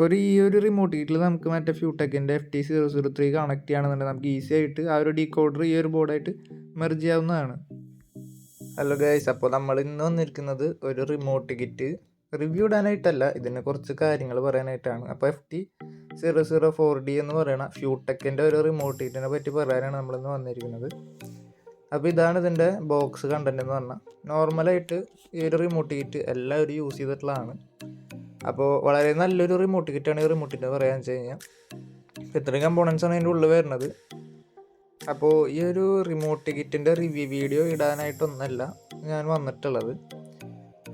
ഇപ്പോൾ ഈ ഒരു റിമോട്ട് കിറ്റിൽ നമുക്ക് മറ്റേ ഫ്യൂടെക്കിൻ്റെ FT003 കണക്ട് ചെയ്യുകയാണെന്നുണ്ടെങ്കിൽ നമുക്ക് ഈസി ആയിട്ട് ആ ഒരു ഡീകോഡർ ഈ ഒരു ബോർഡായിട്ട് മെർജ് ചെയ്യാവുന്നതാണ്. ഹലോ ഗൈസ്, അപ്പോൾ നമ്മൾ ഇന്ന് വന്നിരിക്കുന്നത് ഒരു റിമോട്ട് കിറ്റ് റിവ്യൂ ഇടാനായിട്ടല്ല, ഇതിനെ കുറച്ച് കാര്യങ്ങൾ പറയാനായിട്ടാണ്. അപ്പോൾ FT004D എന്ന് പറയുന്ന ഫ്യൂടെക്കിൻ്റെ ഒരു റിമോട്ട് കിറ്റിനെ പറ്റി പറയാനാണ് നമ്മളിന്ന് വന്നിരിക്കുന്നത്. അപ്പോൾ ഇതാണ് ഇതിൻ്റെ ബോക്സ് കണ്ടൻറ്റ് എന്ന് പറഞ്ഞാൽ. നോർമലായിട്ട് ഈ ഒരു റിമോട്ട് കിറ്റ് എല്ലാവരും യൂസ് ചെയ്തിട്ടുള്ളതാണ്. അപ്പോൾ വളരെ നല്ലൊരു റിമോട്ട് കിറ്റാണ് ഈ റിമോട്ടിൻ്റെ പറയാന്ന് വെച്ച് കഴിഞ്ഞാൽ. ഇത്രയും കമ്പോണൻസാണ് അതിൻ്റെ ഉള്ളിൽ വരുന്നത്. അപ്പോൾ ഈ ഒരു റിമോട്ട് കിറ്റിൻ്റെ റിവ്യൂ വീഡിയോ ഇടാനായിട്ടൊന്നല്ല ഞാൻ വന്നിട്ടുള്ളത്.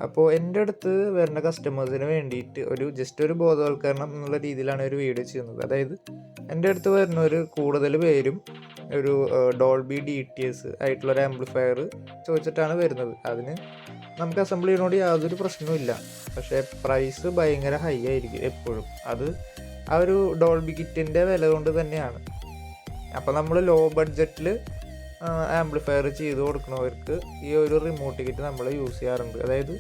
അപ്പോൾ എൻ്റെ അടുത്ത് വരുന്ന കസ്റ്റമേഴ്സിന് വേണ്ടിയിട്ട് ജസ്റ്റ് ഒരു ബോധവൽക്കരണം എന്നുള്ള രീതിയിലാണ് ഒരു വീഡിയോ ചെയ്യുന്നത്. അതായത് എൻ്റെ അടുത്ത് വരുന്നവർ കൂടുതൽ പേരും ഒരു ഡോൾബി DTS ആയിട്ടുള്ളൊരു ആംപ്ലിഫയർ ചോദിച്ചിട്ടാണ് വരുന്നത്. അതിന് നമുക്ക് അസംബിൾ ചെയ്യുന്നതോട് യാതൊരു പ്രശ്നവുമില്ല. പക്ഷേ പ്രൈസ് ഭയങ്കര ഹൈ ആയിരിക്കും എപ്പോഴും. അത് ആ ഒരു ഡോൾബി കിറ്റിൻ്റെ വില കൊണ്ട് തന്നെയാണ്. അപ്പോൾ നമ്മൾ ലോ ബഡ്ജറ്റിൽ ആംപ്ലിഫയർ ചെയ്ത് കൊടുക്കുന്നവർക്ക് ഈ ഒരു റിമോട്ട് കിറ്റ് നമ്മൾ യൂസ് ചെയ്യാറുണ്ട്. അതായത്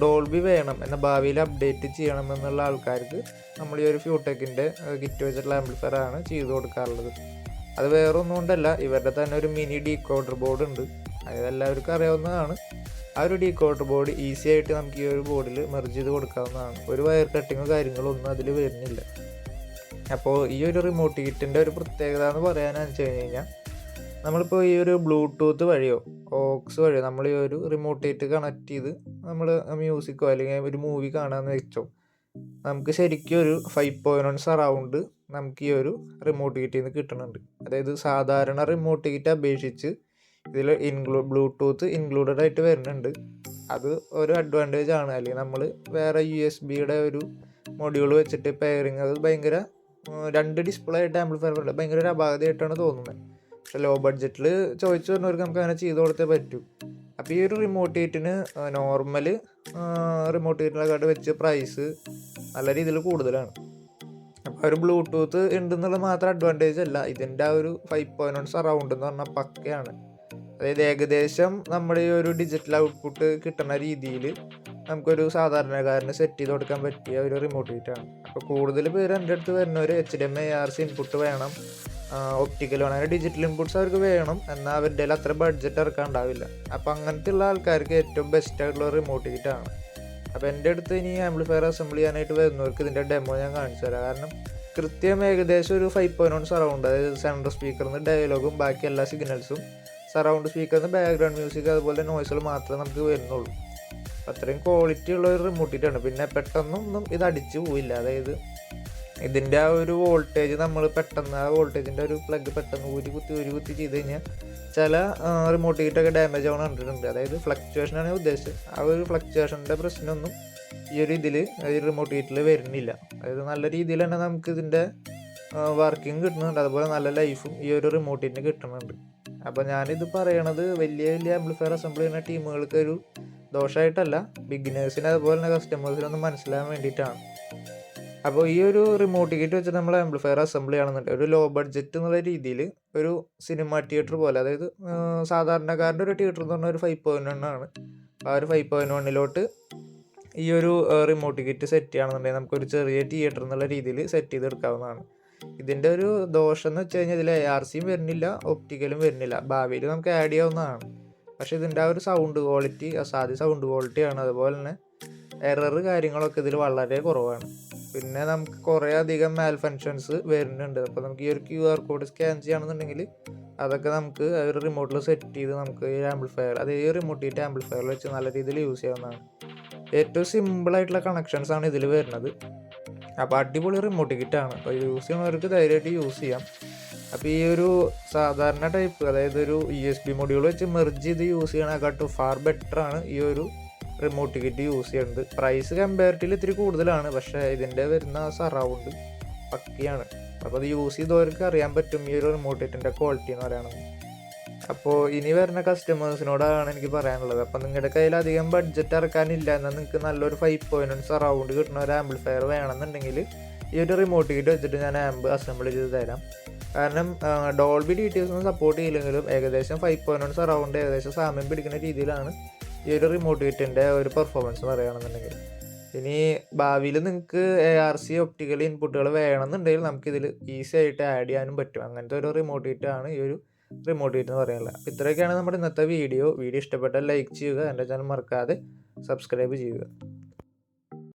ഡോൾബി വേണം എന്ന ഭാവിയിൽ അപ്ഡേറ്റ് ചെയ്യണം എന്നുള്ള ആൾക്കാർക്ക് നമ്മൾ ഈ ഒരു ഫ്യൂടെക്കിൻ്റെ കിറ്റ് വെച്ചിട്ടുള്ള ആംപ്ലിഫയർ ആണ് ചെയ്ത് കൊടുക്കാറുള്ളത്. അത് വേറെ ഒന്നും കൊണ്ടല്ല, ഇവരുടെ തന്നെ ഒരു മിനി ഡീകോഡർ ബോർഡ് ഉണ്ട്. അതെല്ലാവർക്കും അറിയാവുന്നതാണ്. ആ ഒരു ഡീകോഡർ ബോർഡ് ഈസി ആയിട്ട് നമുക്ക് ഈ ഒരു ബോർഡിൽ മെർജ് ചെയ്ത് കൊടുക്കാവുന്നതാണ്. ഒരു വയർ കട്ടിങ്ങോ കാര്യങ്ങളോ ഒന്നും അതിൽ വരുന്നില്ല. അപ്പോൾ ഈ ഒരു റിമോട്ട് കിറ്റിൻ്റെ ഒരു പ്രത്യേകത എന്ന് പറയാനെന്ന് വെച്ച് കഴിഞ്ഞാൽ, നമ്മളിപ്പോൾ ഈ ഒരു ബ്ലൂടൂത്ത് വഴിയോ ഓക്സ് വഴിയോ നമ്മൾ ഈ ഒരു റിമോട്ട് കിറ്റ് കണക്ട് ചെയ്ത് നമ്മൾ മ്യൂസിക്കോ അല്ലെങ്കിൽ ഒരു മൂവി കാണാമെന്ന് വെച്ചോ, നമുക്ക് ശരിക്കും ഒരു 5.1 സറൗണ്ട് നമുക്ക് ഈ ഒരു റിമോട്ട് കിറ്റിൽ നിന്ന് കിട്ടുന്നുണ്ട്. അതായത് സാധാരണ റിമോട്ട് കിറ്റ് അപേക്ഷിച്ച് ഇതിൽ ബ്ലൂടൂത്ത് ഇൻക്ലൂഡഡ് ആയിട്ട് വരുന്നുണ്ട്. അത് ഒരു അഡ്വാൻറ്റേജ് ആണ്. അല്ലെങ്കിൽ നമ്മൾ വേറെ USB-യുടെ ഒരു മൊഡ്യൂൾ വെച്ചിട്ട് പെയറിങ്, അത് ഭയങ്കര 2 ഡിസ്പ്ലേ ആയിട്ട് ആംപ്ലിഫയർ പോലെ ഭയങ്കര ഒരു അപാകതയായിട്ടാണ് തോന്നുന്നത്. പക്ഷെ ലോ ബഡ്ജറ്റിൽ ചോദിച്ചു വരുന്നവർക്ക് നമുക്ക് അങ്ങനെ ചെയ്ത് കൊടുത്തേ പറ്റൂ. അപ്പോൾ ഈ ഒരു റിമോട്ട് കിറ്റിന് നോർമൽ റിമോട്ട് കിറ്റിനെക്കാട്ട് വെച്ച് പ്രൈസ് നല്ല രീതിയിൽ കൂടുതലാണ്. അപ്പോൾ ഒരു ബ്ലൂടൂത്ത് ഉണ്ടെന്നുള്ള മാത്രം അഡ്വാൻറ്റേജ് അല്ല, ഇതിൻ്റെ ആ ഒരു 5.1 സറൗണ്ട് എന്ന് പറഞ്ഞാൽ പക്കയാണ്. അതായത് ഏകദേശം നമ്മുടെ ഈ ഒരു ഡിജിറ്റൽ ഔട്ട്പുട്ട് കിട്ടുന്ന രീതിയിൽ നമുക്കൊരു സാധാരണക്കാരന് സെറ്റ് ചെയ്ത് കൊടുക്കാൻ പറ്റിയ ഒരു റിമോട്ട് കിറ്റാണ്. അപ്പോൾ കൂടുതൽ പേര് എൻ്റെ അടുത്ത് വരുന്നവർ HDMI ARC ഇൻപുട്ട് വേണം, ഒപ്റ്റിക്കൽ വേണം, അങ്ങനെ ഡിജിറ്റൽ ഇൻപുട്ട്സ് അവർക്ക് വേണം. എന്നാൽ അവരുടെ അത്ര ബഡ്ജറ്റ് ഇറക്കാൻ ഉണ്ടാവില്ല. അപ്പോൾ അങ്ങനത്തെ ഉള്ള ആൾക്കാർക്ക് ഏറ്റവും ബെസ്റ്റ് ആയിട്ടുള്ള റിമോട്ട് കിറ്റാണ്. അപ്പോൾ എൻ്റെ അടുത്ത് ഇനി ആംപ്ലിഫയർ അസംബിൾ ചെയ്യാനായിട്ട് വരുന്നവർക്ക് ഇതിൻ്റെ ഡെമോ ഞാൻ കാണിച്ചു തരാം. കാരണം കൃത്യം ഏകദേശം ഒരു 5.1 സറൗണ്ട്, അതായത് സെൻട്രൽ സ്പീക്കറിൽ നിന്ന് ഡയലോഗും ബാക്കി എല്ലാ സിഗ്നൽസും, സറൗണ്ട് സ്പീക്കറിൽ നിന്ന് ബാക്ക്ഗ്രൗണ്ട് മ്യൂസിക്, അതുപോലെ നോയ്സുകൾ മാത്രമേ നമുക്ക് വരുന്നുള്ളൂ. അത്രയും ക്വാളിറ്റി ഉള്ള ഒരു റിമോട്ട് കിറ്റാണ്. പിന്നെ പെട്ടെന്നൊന്നും ഇത് അടിച്ചു പോവില്ല. അതായത് ഇതിൻ്റെ ആ ഒരു വോൾട്ടേജ് നമ്മൾ പെട്ടെന്ന് ആ വോൾട്ടേജിൻ്റെ ഒരു പ്ലഗ് പെട്ടെന്ന് ഊരി കുത്തി ചെയ്ത് കഴിഞ്ഞാൽ ചില റിമോട്ട് കിറ്റൊക്കെ ഡാമേജ് ആവണം കണ്ടിട്ടുണ്ട്. അതായത് ഫ്ലക്ച്വേഷനാണ് ഉദ്ദേശിച്ചത്. ആ ഒരു ഫ്ലക്ച്വേഷൻ്റെ പ്രശ്നമൊന്നും ഈ ഒരു ഇതിൽ ഈ റിമോട്ട് കിറ്റിൽ വരുന്നില്ല. അതായത് നല്ല രീതിയിൽ തന്നെ നമുക്ക് ഇതിൻ്റെ വർക്കിംഗ് കിട്ടുന്നുണ്ട്. അതുപോലെ നല്ല ലൈഫും ഈ ഒരു റിമോട്ട് കിറ്റിന് കിട്ടുന്നുണ്ട്. അപ്പോൾ ഞാനിത് പറയണത് വലിയ ആംപ്ലിഫയർ അസംബിൾ ചെയ്യുന്ന ടീമുകൾക്ക് ഒരു ദോഷമായിട്ടല്ല, ബിഗിനേഴ്സിന് അതുപോലെ തന്നെ കസ്റ്റമേഴ്സിനൊന്നും മനസ്സിലാകാൻ വേണ്ടിയിട്ടാണ്. അപ്പോൾ ഈ ഒരു റിമോട്ട് കിറ്റ് വെച്ചിട്ട് നമ്മൾ ആംപ്ലിഫയർ അസംബിൾ ചെയ്യണമെന്നുണ്ട് ഒരു ലോ ബഡ്ജറ്റ് എന്നുള്ള രീതിയിൽ ഒരു സിനിമ തിയേറ്റർ പോലെ, അതായത് സാധാരണക്കാരൻ്റെ ഒരു തിയേറ്റർ എന്ന് പറഞ്ഞാൽ ഒരു 5.1 ആണ്. ആ ഒരു 5.1 ഈ ഒരു റിമോട്ട് കിറ്റ് സെറ്റ് ചെയ്യണമെന്നുണ്ടെങ്കിൽ നമുക്കൊരു ചെറിയ തിയേറ്റർ എന്നുള്ള രീതിയിൽ സെറ്റ് ചെയ്തെടുക്കാവുന്നതാണ്. ഇതിൻ്റെ ഒരു ദോഷം എന്ന് വെച്ച് കഴിഞ്ഞാൽ ഇതിൽ ARCയും വരുന്നില്ല, ഒപ്റ്റിക്കലും വരുന്നില്ല. ഭാവിയിൽ നമുക്ക് ആഡ് ചെയ്യാവുന്നതാണ്. പക്ഷേ ഇതിൻ്റെ ആ ഒരു സൗണ്ട് ക്വാളിറ്റി അസാധ്യ സൗണ്ട് ക്വാളിറ്റിയാണ്. അതുപോലെ തന്നെ എറർ കാര്യങ്ങളൊക്കെ ഇതിൽ വളരെ കുറവാണ്. പിന്നെ നമുക്ക് കുറേ അധികം മാൽ ഫങ്ഷൻസ് വരുന്നുണ്ട്. അപ്പോൾ നമുക്ക് ഈ ഒരു QR കോഡ് സ്കാൻ ചെയ്യുകയാണെന്നുണ്ടെങ്കിൽ അതൊക്കെ നമുക്ക് ഒരു റിമോട്ടിൽ സെറ്റ് ചെയ്ത് നമുക്ക് ഈ ആംപ്ലിഫയർ, അത് ഈ റിമോട്ട് കിറ്റ് ആംപ്ലിഫയറിൽ വെച്ച് നല്ല രീതിയിൽ യൂസ് ചെയ്യാവുന്നതാണ്. ഏറ്റവും സിമ്പിളായിട്ടുള്ള കണക്ഷൻസാണ് ഇതിൽ വരുന്നത്. അപ്പോൾ അടിപൊളി റിമോട്ട് കിറ്റാണ്. അപ്പോൾ യൂസ് ചെയ്യുന്നവർക്ക് ധൈര്യമായിട്ട് യൂസ് ചെയ്യാം. അപ്പോൾ ഈ ഒരു സാധാരണ ടൈപ്പ്, അതായത് ഒരു USB മൊഡ്യൂൾ വെച്ച് മെർജ് ചെയ്ത് യൂസ് ചെയ്യണേക്കാട്ടും ഫാർ ബെറ്ററാണ് ഈ ഒരു റിമോട്ട് കിറ്റ് യൂസ് ചെയ്യുന്നത്. പ്രൈസ് കമ്പാരിറ്റീവ്ലി ഇത്തിരി കൂടുതലാണ്, പക്ഷേ ഇതിൻ്റെ വരുന്ന സറൗണ്ട് പക്കിയാണ്. അപ്പോൾ അത് യൂസ് ചെയ്തവർക്ക് അറിയാൻ പറ്റും ഈ ഒരു റിമോട്ട് കിറ്റിൻ്റെ ക്വാളിറ്റി എന്ന് പറയുന്നത്. അപ്പോൾ ഇനി വരുന്ന കസ്റ്റമേഴ്സിനോടാണ് എനിക്ക് പറയാനുള്ളത്. അപ്പോൾ നിങ്ങളുടെ കയ്യിൽ അധികം ബഡ്ജറ്റ് ഇറക്കാനില്ല, എന്നാൽ നിങ്ങൾക്ക് നല്ലൊരു 5.1 സറൗണ്ട് കിട്ടുന്ന ഒരു ആംപ്ലിഫയർ വേണമെന്നുണ്ടെങ്കിൽ ഈ ഒരു റിമോട്ട് കിറ്റ് വെച്ചിട്ട് ഞാൻ ആംബ് അസംബിൾ ചെയ്ത് തരാം. കാരണം ഡോൾബി DTS ഒന്നും സപ്പോർട്ട് ചെയ്യില്ലെങ്കിലും ഏകദേശം 5.1 സറൗണ്ട് ഏകദേശം സാമ്യം പിടിക്കുന്ന രീതിയിലാണ് ഈ ഒരു റിമോട്ട് കിറ്റിൻ്റെ ഒരു പെർഫോമൻസ് പറയുകയാണെന്നുണ്ടെങ്കിൽ. ഇനി ഭാവിയിൽ നിങ്ങൾക്ക് ARC ഒപ്റ്റിക്കൽ ഇൻപുട്ടുകൾ വേണമെന്നുണ്ടെങ്കിൽ നമുക്കിതിൽ ഈസി ആയിട്ട് ആഡ് ചെയ്യാനും പറ്റും. അങ്ങനത്തെ ഒരു റിമോട്ട് ഹീറ്റാണ് ഈ ഒരു റിമോട്ട് ഹീറ്റ് എന്ന് പറയുന്നത്. അപ്പോൾ ഇത്രയൊക്കെയാണ് നമ്മുടെ ഇന്നത്തെ വീഡിയോ. ഇഷ്ടപ്പെട്ടാൽ ലൈക്ക് ചെയ്യുക. എൻ്റെ ചാനൽ മറക്കാതെ സബ്സ്ക്രൈബ് ചെയ്യുക.